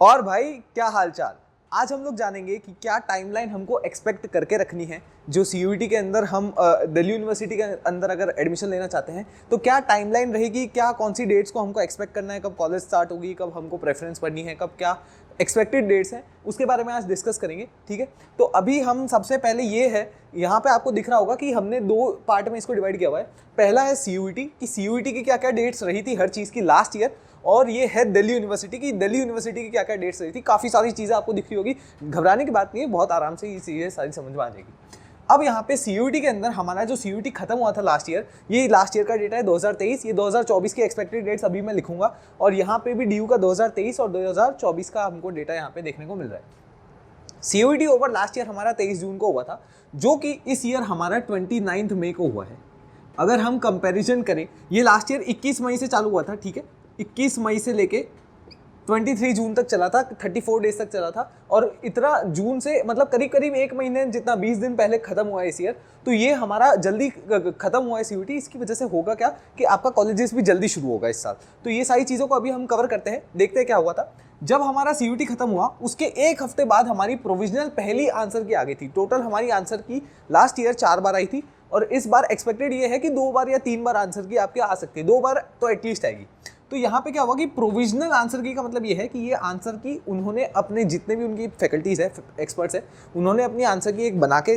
और भाई क्या हालचाल। आज हम लोग जानेंगे कि क्या टाइमलाइन हमको एक्सपेक्ट करके रखनी है जो सीयूईटी के अंदर हम दिल्ली यूनिवर्सिटी के अंदर अगर एडमिशन लेना चाहते हैं तो क्या टाइमलाइन रहेगी, क्या कौन सी डेट्स को हमको एक्सपेक्ट करना है, कब कॉलेज स्टार्ट होगी, कब हमको प्रेफरेंस पढ़नी है, कब क्या एक्सपेक्टेड डेट्स हैं, उसके बारे में आज डिस्कस करेंगे। ठीक है, तो अभी हम सबसे पहले ये है, यहाँ पे आपको दिख रहा होगा कि हमने दो पार्ट में इसको डिवाइड किया हुआ है। पहला है सीयूईटी कि सीयूईटी की क्या क्या डेट्स रही थी हर चीज़ की लास्ट ईयर, और ये है दिल्ली यूनिवर्सिटी की क्या क्या डेट्स रही थी। काफ़ी सारी चीज़ें आपको दिख रही होगी, घबराने की बात नहीं है, बहुत आराम से ये चीज़ें सारी समझ में आ जाएगी। अब यहाँ पे सीयूईटी के अंदर हमारा जो सीयूईटी खत्म हुआ था लास्ट ईयर, ये लास्ट ईयर का डेटा है 2023, ये 2024 की एक्सपेक्टेड डेट्स अभी मैं लिखूंगा, और यहाँ पे भी डीयू का 2023 और 2024 का हमको डेटा यहाँ पे देखने को मिल रहा है। सीयूईटी ओवर लास्ट ईयर हमारा 23 जून को हुआ था, जो कि इस ईयर हमारा 29 मई को हुआ है। अगर हम कंपैरिजन करें, ये लास्ट ईयर 21 मई से चालू हुआ था, ठीक है, 21 मई से लेके 23 जून तक चला था, 34 डेज तक चला था, और इतना जून से मतलब करीब करीब एक महीने जितना 20 दिन पहले खत्म हुआ है इस ईयर। तो ये हमारा जल्दी खत्म हुआ है सीयूईटी। इसकी वजह से होगा क्या कि आपका कॉलेजेस भी जल्दी शुरू होगा इस साल। तो ये सारी चीज़ों को अभी हम कवर करते हैं, देखते हैं क्या हुआ था। जब हमारा सीयूईटी खत्म हुआ उसके एक हफ्ते बाद हमारी प्रोविजनल पहली आंसर की आ गई थी। टोटल हमारी आंसर की लास्ट ईयर 4 बार आई थी, और इस बार एक्सपेक्टेड ये है कि 2 बार या 3 बार आंसर की आपके आ सकती है, 2 बार तो एटलीस्ट आएगी। तो यहाँ पे क्या हुआ कि प्रोविजनल आंसर की का मतलब ये है कि ये आंसर की उन्होंने अपने जितने भी उनकी फैकल्टीज़ है, एक्सपर्ट्स है, उन्होंने अपनी आंसर की एक बना के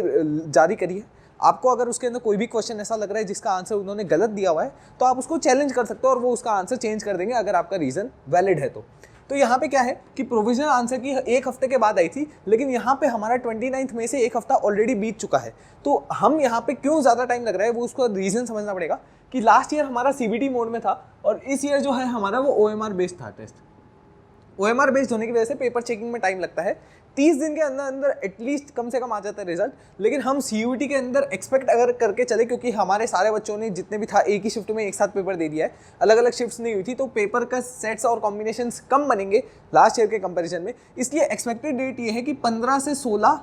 जारी करी है। आपको अगर उसके अंदर कोई भी क्वेश्चन ऐसा लग रहा है जिसका आंसर उन्होंने गलत दिया हुआ है, तो आप उसको चैलेंज कर सकते हो और वो उसका आंसर चेंज कर देंगे अगर आपका रीज़न वैलिड है तो यहाँ पे क्या है कि प्रोविजनल आंसर की एक हफ्ते के बाद आई थी, लेकिन यहाँ पे हमारा 29 मई से एक हफ्ता ऑलरेडी बीत चुका है। तो हम यहाँ पे क्यों ज़्यादा टाइम लग रहा है वो उसका रीज़न समझना पड़ेगा कि लास्ट ईयर हमारा सीबीटी मोड में था, और इस ईयर जो है हमारा वो ओएमआर बेस्ड था टेस्ट। ओएमआर बेस्ड होने की वजह से पेपर चेकिंग में टाइम लगता है, 30 दिन के अंदर अंदर एटलीस्ट कम से कम आ जाता है रिजल्ट। लेकिन हम सीयूईटी के अंदर एक्सपेक्ट अगर करके चले, क्योंकि हमारे सारे बच्चों ने जितने भी था एक ही शिफ्ट में एक साथ पेपर दे दिया है, अलग अलग शिफ्ट्स नहीं हुई थी, तो पेपर का सेट्स और कॉम्बिनेशंस कम बनेंगे लास्ट ईयर के कंपैरिजन में। इसलिए एक्सपेक्टेड डेट ये है कि 15 से 16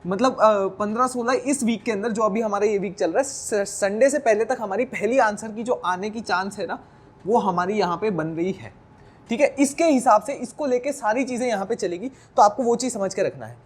मतलब 15-16 इस वीक के अंदर, जो अभी हमारा ये वीक चल रहा है, संडे से पहले तक हमारी पहली आंसर की जो आने की चांस है ना, वो हमारी यहाँ पे बन रही है। ठीक है, इसके हिसाब से इसको लेके सारी चीज़ें यहाँ पे चलेगी, तो आपको वो चीज़ समझ के रखना है।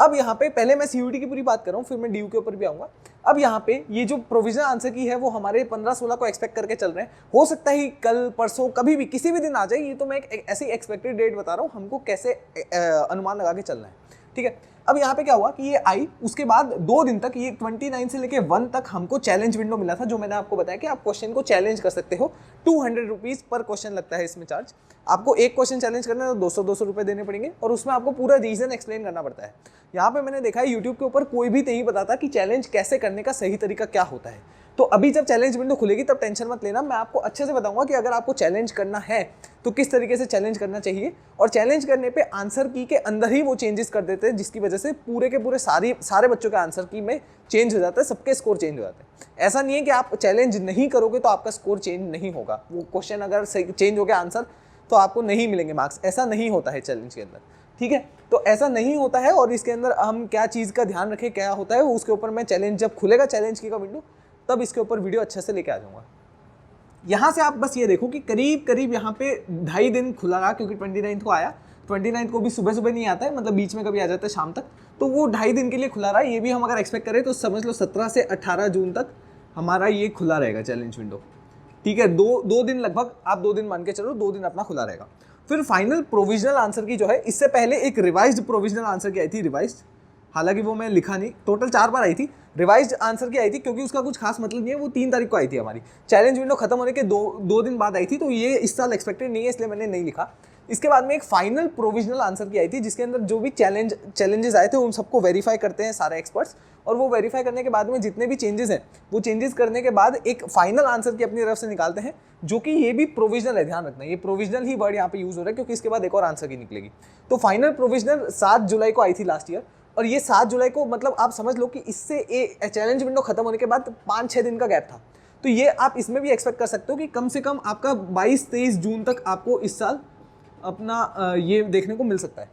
अब यहाँ पे पहले मैं सीयूईटी की पूरी बात कर रहा हूँ, फिर मैं डीयू के ऊपर भी आऊँगा। अब यहाँ पे ये जो प्रोविजनल आंसर की है वो हमारे 15-16 को एक्सपेक्ट करके चल रहे हैं। हो सकता है कल परसों कभी भी किसी भी दिन आ जाए, ये तो मैं एक ऐसी एक्सपेक्टेड डेट बता रहा हूँ, हमको कैसे अनुमान लगा के चलना है। ठीक है, अब यहाँ पे क्या हुआ कि ये आई, उसके बाद 2 दिन तक, ये 29 से लेके 1 तक हमको चैलेंज विंडो मिला था, जो मैंने आपको बताया कि आप क्वेश्चन को चैलेंज कर सकते हो। 200 रुपीज़ पर क्वेश्चन लगता है इसमें चार्ज। आपको एक क्वेश्चन चैलेंज करना है तो 200 रुपये देने पड़ेंगे, और उसमें आपको पूरा रीज़न एक्सप्लेन करना पड़ता है। यहाँ पे मैंने देखा है यूट्यूब के ऊपर कोई भी नहीं बताता कि चैलेंज कैसे करने का सही तरीका क्या होता है। तो अभी जब चैलेंज विंडो खुलेगी तब टेंशन मत लेना, मैं आपको अच्छे से बताऊंगा कि अगर आपको चैलेंज करना है तो किस तरीके से चैलेंज करना चाहिए, और चैलेंज करने पे आंसर की के अंदर ही वो चेंजेस कर देते हैं, जिसकी वजह से पूरे के पूरे सारे बच्चों के आंसर की में चेंज हो जाता है, सबके स्कोर चेंज हो जाते हैं। ऐसा नहीं है कि आप चैलेंज नहीं करोगे तो आपका स्कोर चेंज नहीं होगा, वो क्वेश्चन अगर चेंज हो गया आंसर तो आपको नहीं मिलेंगे मार्क्स, ऐसा नहीं होता है चैलेंज के अंदर। ठीक है, तो ऐसा नहीं होता है, और इसके अंदर हम क्या चीज़ का ध्यान रखें, क्या होता है, उसके ऊपर मैं चैलेंज जब खुलेगा चैलेंज की का विंडो तब इसके ऊपर वीडियो अच्छे से लेके आ जाऊंगा। यहाँ से आप बस ये देखो कि करीब करीब यहाँ पे 2.5 दिन खुला रहा, क्योंकि 29 को आया, 29 को भी सुबह सुबह नहीं आता है, मतलब बीच में कभी आ जाता है शाम तक, तो वो 2.5 दिन के लिए खुला रहा। ये भी हम अगर एक्सपेक्ट करें तो समझ लो 17 से 18 जून तक हमारा ये खुला रहेगा चैलेंज विंडो। ठीक है, दो दिन लगभग, आप 2 दिन मान के चलो, 2 दिन अपना खुला रहेगा। फिर फाइनल प्रोविजनल आंसर की जो है, इससे पहले एक रिवाइज्ड प्रोविजनल आंसर की आई थी, रिवाइज्ड, हालांकि वो मैं लिखा नहीं, टोटल 4 बार आई थी, रिवाइज्ड आंसर की आई थी, क्योंकि उसका कुछ खास मतलब नहीं है, वो 3 तारीख को आई थी हमारी, चैलेंज विंडो खत्म होने के दो दिन बाद आई थी, तो ये इस साल एक्सपेक्टेड नहीं है, इसलिए मैंने नहीं लिखा। इसके बाद में एक फाइनल प्रोविजनल आंसर की आई थी, जिसके अंदर जो भी चैलेंजेस आए थे उन सबको वेरीफाई करते हैं सारे एक्सपर्ट्स, और वो वेरीफाई करने के बाद में जितने भी चेंजेस हैं वो चेंजेस करने के बाद एक फाइनल आंसर की अपनी तरफ से निकालते हैं, जो कि ये भी प्रोविजनल है, ध्यान रखना, ये प्रोविजनल ही वर्ड यहाँ पे यूज हो रहा है, क्योंकि इसके बाद एक और आंसर की निकलेगी। तो फाइनल प्रोविजनल 7 जुलाई को आई थी लास्ट ईयर, और ये 7 जुलाई को, मतलब आप समझ लो कि इससे चैलेंज विंडो खत्म होने के बाद 5-6 दिन का गैप था। तो ये आप इसमें भी एक्सपेक्ट कर सकते हो कि कम से कम आपका 22-23 जून तक आपको इस साल अपना ये देखने को मिल सकता है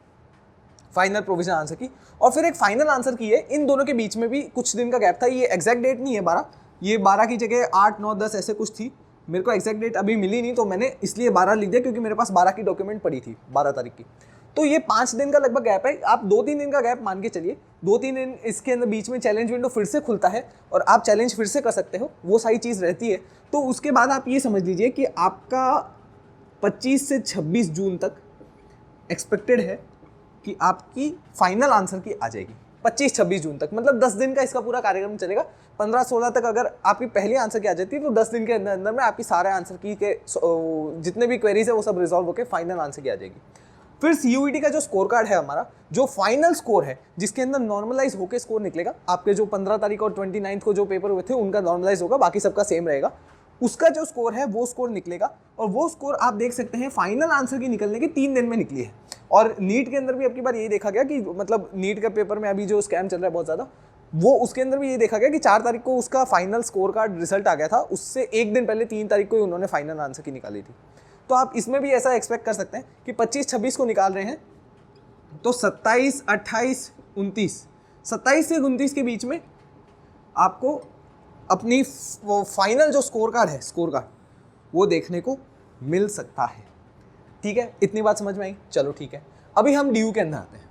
फाइनल प्रोविजनल आंसर की। और फिर एक फाइनल आंसर की है, इन दोनों के बीच में भी कुछ दिन का गैप था, ये एग्जैक्ट डेट नहीं है 12, ये 12 की जगह 8, 9, 10 ऐसे कुछ थी, मेरे को एग्जैक्ट डेट अभी मिली नहीं, तो मैंने इसलिए 12 लिख दिया, क्योंकि मेरे पास 12 की डॉक्यूमेंट पड़ी थी 12 तारीख की। तो ये 5 दिन का लगभग गैप है, आप 2-3 दिन का गैप मान के चलिए, 2-3 दिन इसके अंदर बीच में चैलेंज विंडो फिर से खुलता है और आप चैलेंज फिर से कर सकते हो, वो सारी चीज़ रहती है। तो उसके बाद आप ये समझ लीजिए कि आपका 25 से 26 जून तक एक्सपेक्टेड है कि आपकी फाइनल आंसर की आ जाएगी। 25-26 जून तक, मतलब 10 दिन का इसका पूरा कार्यक्रम चलेगा। 15-16 तक अगर आपकी पहली आंसर की आ जाती है तो 10 दिन के अंदर अंदर में आपकी सारे आंसर की के जितने भी क्वेरीज है वो सब रिजॉल्व होकर फाइनल आंसर की आ जाएगी। फिर CUET का जो स्कोर कार्ड है हमारा, जो फाइनल स्कोर है जिसके अंदर नॉर्मलाइज होकर स्कोर निकलेगा, आपके जो 15 तारीख और 29 को जो पेपर हुए थे उनका नॉर्मलाइज होगा, बाकी सबका सेम रहेगा, उसका जो स्कोर है वो स्कोर निकलेगा। और वो स्कोर आप देख सकते हैं फाइनल आंसर की निकलने के 3 दिन में निकली है। और नीट के अंदर भी अब की बार यही देखा गया कि मतलब नीट का पेपर में अभी जो स्कैम चल रहा है बहुत ज़्यादा, वो उसके अंदर भी ये देखा गया कि 4 तारीख को उसका फाइनल स्कोर कार्ड रिजल्ट आ गया था, उससे एक दिन पहले 3 तारीख को ही उन्होंने फाइनल आंसर की निकाली थी। तो आप इसमें भी ऐसा एक्सपेक्ट कर सकते हैं कि 25-26 को निकाल रहे हैं तो 27, 28, 29, 27 से 29 के बीच में आपको अपनी वो फाइनल जो स्कोर कार्ड है, स्कोर कार्ड वो देखने को मिल सकता है। ठीक है, इतनी बात समझ में आई? चलो ठीक है, अभी हम DU के अंदर आते हैं।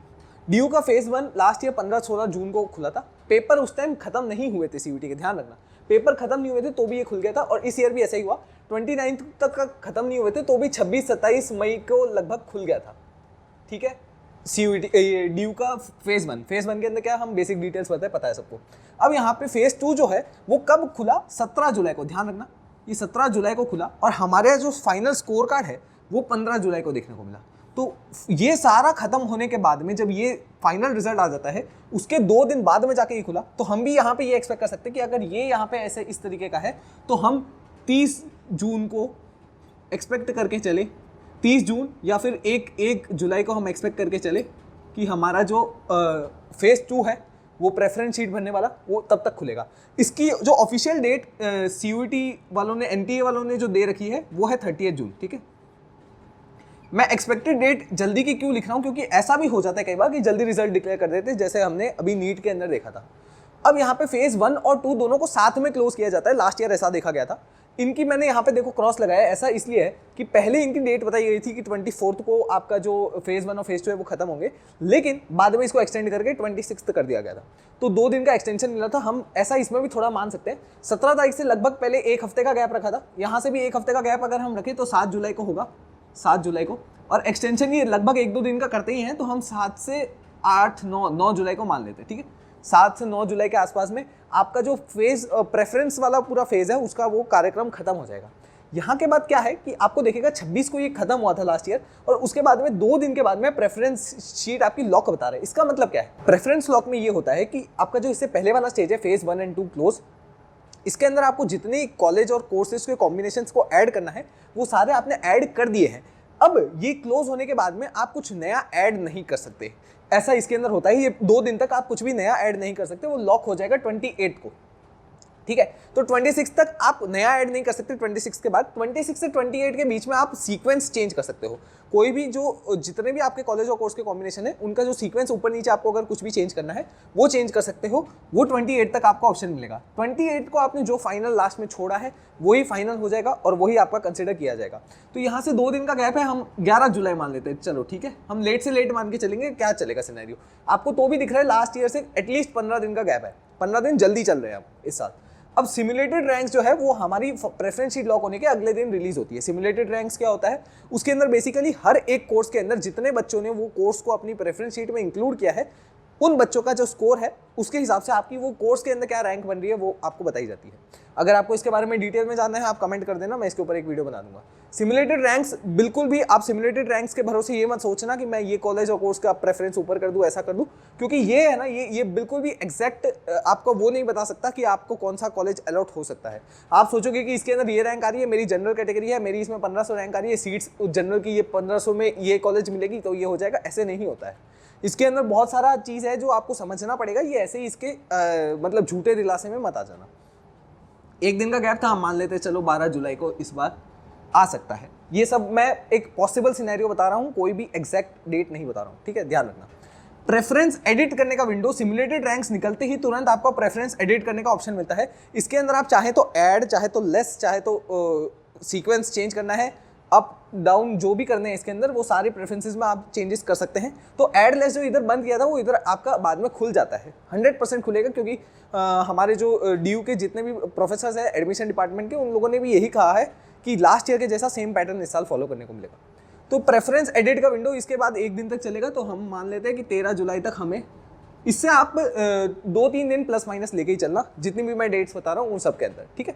DU का फेज़ 1 लास्ट ईयर 15-16 जून को खुला था। पेपर उस टाइम खत्म नहीं हुए थे CUET के, ध्यान रखना, पेपर खत्म नहीं हुए थे तो भी ये खुल गया था। और इस ईयर भी ऐसा ही हुआ, 29 तक का खत्म नहीं हुए थे तो भी 26-27 मई को लगभग खुल गया था। ठीक है, CUET DU का फेज़ 1 के अंदर क्या, हम बेसिक डिटेल्स पता है सबको। अब यहाँ पे फेज़ 2 जो है वो कब खुला, 17 जुलाई को, ध्यान रखना ये 17 जुलाई को खुला। और हमारे जो फाइनल स्कोर कार्ड है वो 15 जुलाई को देखने को मिला। तो ये सारा खत्म होने के बाद में जब ये फाइनल रिजल्ट आ जाता है, उसके 2 दिन बाद में जाके ये खुला, तो हम भी यहाँ पे ये एक्सपेक्ट कर सकते हैं कि अगर ये यहाँ पे ऐसे इस तरीके का है तो हम 30 जून को एक्सपेक्ट करके चले, 30 जून या फिर 1 जुलाई को हम एक्सपेक्ट करके चले कि हमारा जो फेज़ 2 है वो प्रेफरेंस शीट भरने वाला वो तब तक खुलेगा। इसकी जो ऑफिशियल डेट CUET वालों ने, NTA वालों ने जो दे रखी है वो है 30 जून। ठीक है, मैं एक्सपेक्टेड डेट जल्दी की क्यों लिख रहा हूँ, क्योंकि ऐसा भी हो जाता है कई बार कि जल्दी रिजल्ट डिक्लेयर कर देते हैं, जैसे हमने अभी नीट के अंदर देखा था। अब यहाँ पे फेज़ 1 और 2 दोनों को साथ में क्लोज किया जाता है, लास्ट ईयर ऐसा देखा गया था। इनकी मैंने यहाँ पे देखो क्रॉस लगाया, ऐसा इसलिए है कि पहले इनकी डेट बताई गई थी कि 24 को आपका जो फेज़ 1 और फेज़ 2 है वो खत्म होंगे, लेकिन बाद में इसको एक्सटेंड करके 26 कर दिया गया था। तो 2 दिन का एक्सटेंशन मिला था। हम ऐसा इसमें भी थोड़ा मान सकते हैं, 17 तारीख से लगभग पहले 1 हफ्ते का गैप रखा था, यहाँ से भी 1 हफ्ते का गैप अगर हम रखें तो 7 जुलाई को होगा, 7 जुलाई को। और एक्सटेंशन ये लगभग 1-2 दिन का करते ही हैं, तो हम 7 से 8-9 जुलाई को मान लेते हैं। ठीक है, 7 से 9 जुलाई के आसपास में आपका जो फेज़ प्रेफरेंस वाला पूरा फेज़ है उसका वो कार्यक्रम खत्म हो जाएगा। यहाँ के बाद क्या है कि आपको देखेगा 26 को ये खत्म हुआ था लास्ट ईयर, और उसके बाद में 2 दिन के बाद में प्रेफरेंस शीट आपकी लॉक बता रहे हैं। इसका मतलब क्या है, प्रेफरेंस लॉक में ये होता है कि आपका जो इससे पहले वाला स्टेज है फेज़ 1 और 2 क्लोज, इसके अंदर आपको जितने कॉलेज और कोर्सेज के कॉम्बिनेशंस को ऐड करना है वो सारे आपने ऐड कर दिए हैं। अब ये क्लोज होने के बाद में आप कुछ नया ऐड नहीं कर सकते, ऐसा इसके अंदर होता है। ये 2 दिन तक आप कुछ भी नया ऐड नहीं कर सकते, वो लॉक हो जाएगा 28 को। ठीक है, तो 26 तक आप नया ऐड नहीं कर सकते। 26 के बाद 26 से 28 के बीच में आप सीक्वेंस चेंज कर सकते हो। कोई भी जो जितने भी आपके कॉलेज और कोर्स के कॉम्बिनेशन है उनका जो सीक्वेंस ऊपर नीचे आपको अगर कुछ भी चेंज करना है वो चेंज कर सकते हो। वो 28 तक आपको ऑप्शन मिलेगा। 28 को आपने जो फाइनल लास्ट में छोड़ा है वही फाइनल हो जाएगा और वही आपका कंसिडर किया जाएगा। तो यहाँ से 2 दिन का गैप है, हम 11 जुलाई मान लेते हैं। चलो ठीक है, हम लेट से लेट मान के चलेंगे, क्या चलेगा सिनेरियो आपको तो भी दिख रहा है। लास्ट ईयर से एटलीस्ट 15 दिन का गैप है, 15 दिन जल्दी चल रहे हैं अब इस साल। अब सिमुलेटेड रैंक्स जो है वो हमारी प्रेफरेंस शीट लॉक होने के अगले दिन रिलीज होती है। सिमुलेटेड रैंक्स क्या होता है, उसके अंदर बेसिकली हर एक कोर्स के अंदर जितने बच्चों ने वो कोर्स को अपनी प्रेफरेंस शीट में इंक्लूड किया है उन बच्चों का जो स्कोर है उसके हिसाब से आपकी वो कोर्स के अंदर क्या रैंक बन रही है वो आपको बताई जाती है। अगर आपको इसके बारे में डिटेल में जानना है आप कमेंट कर देना, मैं इसके ऊपर एक वीडियो बना दूंगा। सिमुलेटेड रैंक्स, बिल्कुल भी आप सिमुलेटेड रैंक्स के भरोसे ये मत सोचना कि मैं ये कॉलेज और कोर्स का प्रेफरेंस ऊपर कर दूं, ऐसा कर दूं, क्योंकि ये है ना, ये बिल्कुल भी एग्जैक्ट आपको वो नहीं बता सकता कि आपको कौन सा कॉलेज अलॉट हो सकता है। आप सोचोगे कि इसके अंदर ये रैंक आ रही है, मेरी जनरल कैटेगरी है, मेरी इसमें 1500 रैंक आ रही है, सीट्स जनरल की ये 1500 में ये कॉलेज मिलेगी तो ये हो जाएगा, ऐसे नहीं होता है। इसके अंदर बहुत सारा चीज़ है जो आपको समझना पड़ेगा। ये ऐसे ही इसके मतलब झूठे दिलासे में मत आ जाना। 1 दिन का गैप था, हम मान लेते चलो 12 जुलाई को इस बार आ सकता है। ये सब मैं एक पॉसिबल सिनेरियो बता रहा हूँ, कोई भी एग्जैक्ट डेट नहीं बता रहा हूँ, ठीक है, ध्यान रखना। प्रेफरेंस एडिट करने का विंडो, सिमुलेटेड रैंक्स निकलते ही तुरंत आपको प्रेफरेंस एडिट करने का ऑप्शन मिलता है। इसके अंदर आप चाहे तो ऐड, चाहे तो लेस, चाहे तो सीक्वेंस चेंज करना है, अप डाउन जो भी करने हैं इसके अंदर, वो सारे प्रेफरेंसेस में आप चेंजेस कर सकते हैं। तो ऐड लेस जो इधर बंद किया था वो इधर आपका बाद में खुल जाता है, 100% खुलेगा, क्योंकि हमारे जो ड्यू के जितने भी प्रोफेसर्स हैं एडमिशन डिपार्टमेंट के, उन लोगों ने भी यही कहा है कि लास्ट ईयर के जैसा सेम पैटर्न इस साल फॉलो करने को मिलेगा। तो प्रेफरेंस एडिट का विंडो इसके बाद 1 दिन तक चलेगा, तो हम मान लेते हैं कि 13 जुलाई तक हमें, इससे आप 2-3 दिन प्लस माइनस लेके ही चलना, जितनी भी मैं डेट्स बता रहा हूँ उन सब के अंदर, ठीक है।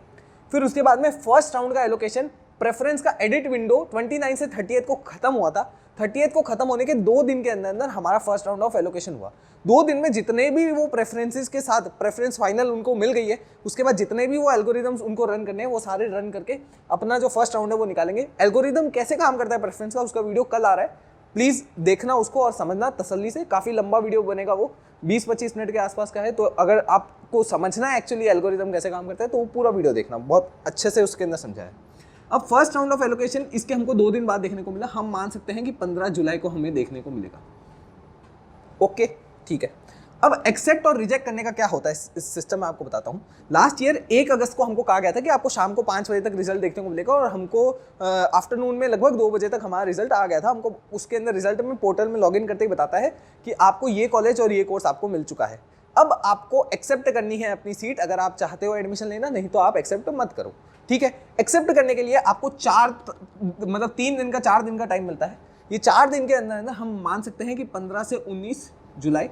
फिर उसके बाद में फर्स्ट राउंड का एलोकेशन, प्रेफरेंस का एडिट विंडो 29 से 30 को खत्म हुआ था। 30 को खत्म होने के 2 दिन के अंदर अंदर हमारा फर्स्ट राउंड ऑफ एलोकेशन हुआ। 2 दिन में जितने भी वो प्रेफरेंसेस के साथ प्रेफरेंस फाइनल उनको मिल गई है, उसके बाद जितने भी वो एल्गोरिदम्स उनको रन करने हैं वो सारे रन करके अपना जो फर्स्ट राउंड है वो निकालेंगे। एल्गोरिदम कैसे काम करता है प्रेफरेंस का, उसका वीडियो कल आ रहा है, प्लीज़ देखना उसको और समझना तसल्ली से। काफ़ी लंबा वीडियो बनेगा, वो 20-25 मिनट के आसपास का है, तो अगर आपको समझना है एक्चुअली एल्गोरिदम कैसे काम करता है तो वो पूरा वीडियो देखना, बहुत अच्छे से उसके अंदर समझा है। अब फर्स्ट राउंड ऑफ एलोकेशन इसके हमको 2 दिन बाद देखने को मिला, हम मान सकते हैं कि 15 जुलाई को हमें देखने को मिलेगा। ओके, ठीक है। अब एक्सेप्ट और रिजेक्ट करने का क्या होता है इस सिस्टम में आपको बताता हूँ। लास्ट ईयर 1 अगस्त को हमको कहा गया था कि आपको शाम को 5 बजे तक रिजल्ट देखने को मिलेगा, और हमको आफ्टरनून में लगभग 2 बजे तक हमारा रिजल्ट आ गया था। हमको उसके अंदर रिजल्ट में पोर्टल में लॉगिन करते ही बताता है कि आपको ये कॉलेज और ये कोर्स आपको मिल चुका है। अब आपको एक्सेप्ट करनी है अपनी सीट, अगर आप चाहते हो एडमिशन लेना, नहीं तो आप एक्सेप्ट मत करो, ठीक है। एक्सेप्ट करने के लिए आपको 3 दिन का 4 दिन का टाइम मिलता है। ये 4 दिन के अंदर अंदर हम मान सकते हैं कि 15 से 19 जुलाई,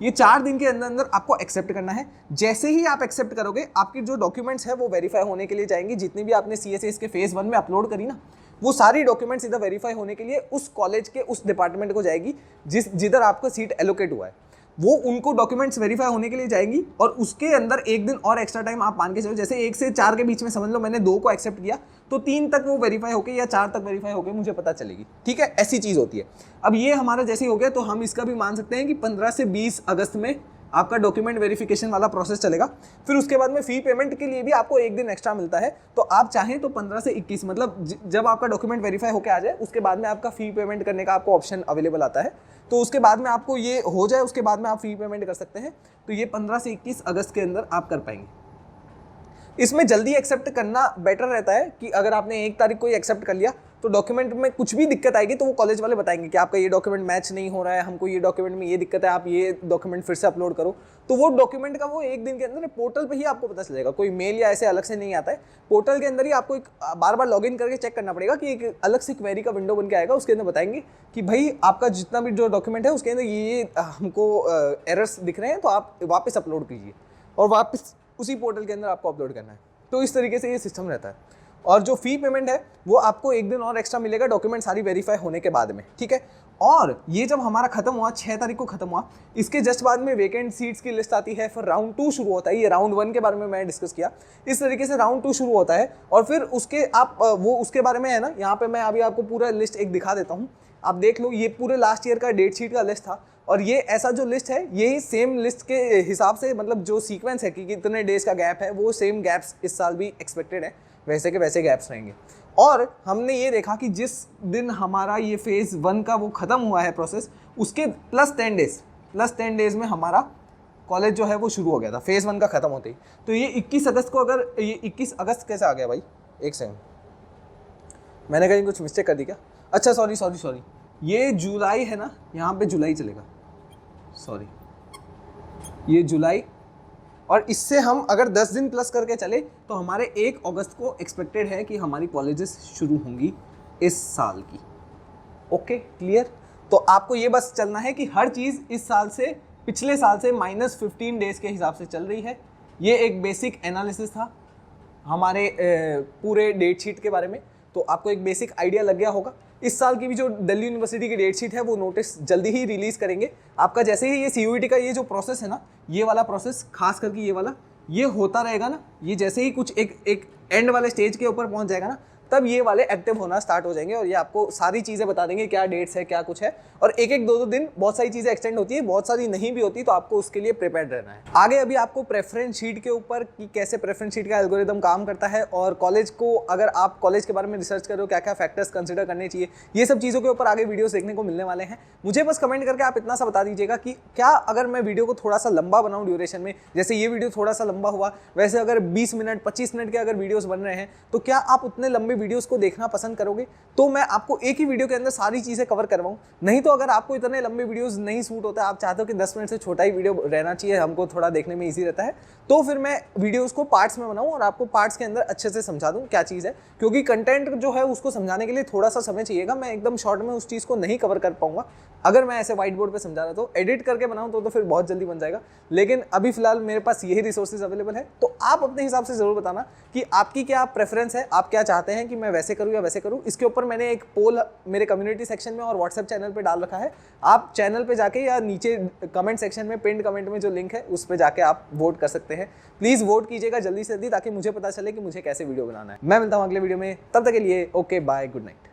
ये 4 दिन के अंदर अंदर आपको एक्सेप्ट करना है। जैसे ही आप एक्सेप्ट करोगे, आपकी जो डॉक्यूमेंट्स है वो वेरीफाई होने के लिए जाएंगी। जितनी भी आपने CSS के फेज 1 में अपलोड करी ना, वो सारी डॉक्यूमेंट्स इधर वेरीफाई होने के लिए उस कॉलेज के उस डिपार्टमेंट को जाएगी जिधर आपका सीट एलोकेट हुआ है। वो उनको डॉक्यूमेंट्स वेरीफाई होने के लिए जाएंगी, और उसके अंदर 1 दिन और एक्स्ट्रा टाइम आप मान के चलो। जैसे 1 से 4 के बीच में समझ लो मैंने 2 को एक्सेप्ट किया, तो 3 तक वो वेरीफाई होके या 4 तक वेरीफाई होके मुझे पता चलेगी, ठीक है। ऐसी चीज़ होती है। अब ये हमारा जैसे ही हो गया, तो हम इसका भी मान सकते हैं कि 15 से 20 अगस्त में आपका डॉक्यूमेंट वेरिफिकेशन वाला प्रोसेस चलेगा। फिर उसके बाद में फी पेमेंट के लिए भी आपको 1 दिन एक्स्ट्रा मिलता है। तो आप चाहें तो 15 से 21, मतलब जब आपका डॉक्यूमेंट वेरीफाई होकर आ जाए, उसके बाद में आपका फी पेमेंट करने का आपको ऑप्शन अवेलेबल आता है। तो उसके बाद में आपको ये हो जाए, उसके बाद में आप फी पेमेंट कर सकते हैं। तो ये 15 से 21 अगस्त के अंदर आप कर पाएंगे। इसमें जल्दी एक्सेप्ट करना बेटर रहता है कि अगर आपने 1 तारीख को ही एक्सेप्ट कर लिया, तो डॉक्यूमेंट में कुछ भी दिक्कत आएगी तो वो कॉलेज वाले बताएंगे कि आपका ये डॉक्यूमेंट मैच नहीं हो रहा है, हमको ये डॉक्यूमेंट में ये दिक्कत है, आप ये डॉक्यूमेंट फिर से अपलोड करो। तो वो डॉक्यूमेंट का वो 1 दिन के अंदर पोर्टल पे ही आपको पता चलेगा, कोई मेल या ऐसे अलग से नहीं आता है। पोर्टल के अंदर ही आपको एक बार लॉगिन करके चेक करना पड़ेगा कि एक अलग से क्वेरी का विंडो बन के आएगा, उसके अंदर बताएंगे कि भाई आपका जितना भी जो डॉक्यूमेंट है उसके अंदर ये हमको एरर्स दिख रहे हैं, तो आप वापस अपलोड कीजिए, और वापस उसी पोर्टल के अंदर आपको अपलोड करना है। तो इस तरीके से ये सिस्टम रहता है। और जो फी पेमेंट है वो आपको 1 दिन और एक्स्ट्रा मिलेगा डॉक्यूमेंट सारी वेरीफाई होने के बाद में, ठीक है। और ये जब हमारा खत्म हुआ, 6 तारीख को खत्म हुआ, इसके जस्ट बाद में वेकेंट सीट्स की लिस्ट आती है। फिर राउंड 2 शुरू होता है। ये राउंड 1 के बारे में मैं डिस्कस किया, इस तरीके से राउंड 2 शुरू होता है। और फिर उसके आप वो उसके बारे में है ना, यहाँ पे मैं अभी आपको पूरा लिस्ट एक दिखा देता हूँ, आप देख लो। ये पूरे लास्ट ईयर का डेट शीट का लिस्ट था, और ये ऐसा जो लिस्ट है यही सेम लिस्ट के हिसाब से, मतलब जो सीक्वेंस है कि कितने डेज का गैप है, वो सेम गैप्स इस साल भी एक्सपेक्टेड है, वैसे के वैसे गैप्स रहेंगे। और हमने ये देखा कि जिस दिन हमारा ये फेज़ 1 का वो ख़त्म हुआ है प्रोसेस, उसके प्लस 10 डेज में हमारा कॉलेज जो है वो शुरू हो गया था, फेज़ 1 का ख़त्म होते ही। तो ये 21 अगस्त को, अगर ये 21 अगस्त कैसे आ गया भाई, एक सेकंड, मैंने कहीं कुछ मिस्टेक कर दी क्या? अच्छा सॉरी, ये जुलाई है ना, यहाँ पे जुलाई चलेगा, सॉरी ये जुलाई। और इससे हम अगर 10 दिन प्लस करके चले तो हमारे 1 अगस्त को एक्सपेक्टेड है कि हमारी कॉलेजेस शुरू होंगी इस साल की। Okay, clear. तो आपको ये बस चलना है कि हर चीज़ इस साल से, पिछले साल से -15 डेज के हिसाब से चल रही है। ये एक बेसिक एनालिसिस था हमारे पूरे डेट शीट के बारे में, तो आपको एक बेसिक आइडिया लग गया होगा। इस साल की भी जो दिल्ली यूनिवर्सिटी की डेट शीट है वो नोटिस जल्दी ही रिलीज़ करेंगे। आपका जैसे ही ये CUET का ये जो प्रोसेस है ना, ये वाला प्रोसेस, खास करके ये वाला, ये होता रहेगा ना, ये जैसे ही कुछ एक एंड वाले स्टेज के ऊपर पहुंच जाएगा ना, तब ये वाले एक्टिव होना स्टार्ट हो जाएंगे, और ये आपको सारी चीज़ें बता देंगे क्या डेट्स है, क्या कुछ है। और 1-1, 2-2 दिन बहुत सारी चीज़ें एक्सटेंड होती है, बहुत सारी नहीं भी होती, तो आपको उसके लिए प्रिपेयर्ड रहना है। आगे अभी आपको प्रेफरेंस शीट के ऊपर कि कैसे प्रेफरेंस शीट का एल्गोरिदम काम करता है, और कॉलेज को, अगर आप कॉलेज के बारे में रिसर्च कर रहे हो, क्या क्या फैक्टर्स कंसिडर करने चाहिए, ये सब चीज़ों के ऊपर आगे वीडियोस देखने को मिलने वाले हैं। मुझे बस कमेंट करके आप इतना सा बता दीजिएगा कि क्या अगर मैं वीडियो को थोड़ा सा लंबा बनाऊँ ड्यूरेशन में, जैसे ये वीडियो थोड़ा सा लंबा हुआ, वैसे अगर 20 मिनट 25 मिनट के अगर वीडियोज़ बन रहे हैं, तो क्या आप उतने लंबे वीडियोस को देखना पसंद करोगे तो मैं आपको एक ही वीडियो के अंदर सारी चीज़ें कवर करवाऊँ। नहीं तो अगर आपको इतने लंबे वीडियोस नहीं सूट होता, आप चाहते हो कि 10 मिनट से छोटा ही वीडियो रहना चाहिए, हमको थोड़ा देखने में ईजी रहता है, तो फिर मैं वीडियोस को पार्ट्स में बनाऊँ और आपको पार्ट्स के अंदर अच्छे से समझा दूँ क्या चीज़ है। क्योंकि कंटेंट जो है उसको समझाने के लिए थोड़ा सा समय चाहिएगा, मैं एकदम शॉर्ट में उस चीज़ को नहीं कवर कर पाऊंगा। अगर मैं ऐसे व्हाइट बोर्ड पे समझा रहा तो एडिट करके बनाऊं तो फिर बहुत जल्दी बन जाएगा। लेकिन अभी फिलहाल मेरे पास यही रिसोर्सेज अवेलेबल है, तो आप अपने हिसाब से ज़रूर बताना कि आपकी क्या प्रेफरेंस है, आप क्या चाहते हैं कि मैं वैसे करूं या वैसे करूं। इसके ऊपर मैंने एक पोल मेरे कम्युनिटी सेक्शन में और व्हाट्सएप चैनल पे डाल रखा है, आप चैनल पे जाके या नीचे कमेंट सेक्शन में पिन्ड कमेंट में जो लिंक है उस पर जाके आप वोट कर सकते हैं। प्लीज़ वोट कीजिएगा जल्दी से जल्दी, ताकि मुझे पता चले कि मुझे कैसे वीडियो बनाना है। मैं मिलता हूँ अगले वीडियो में, तब तक के लिए ओके बाय, गुड नाइट।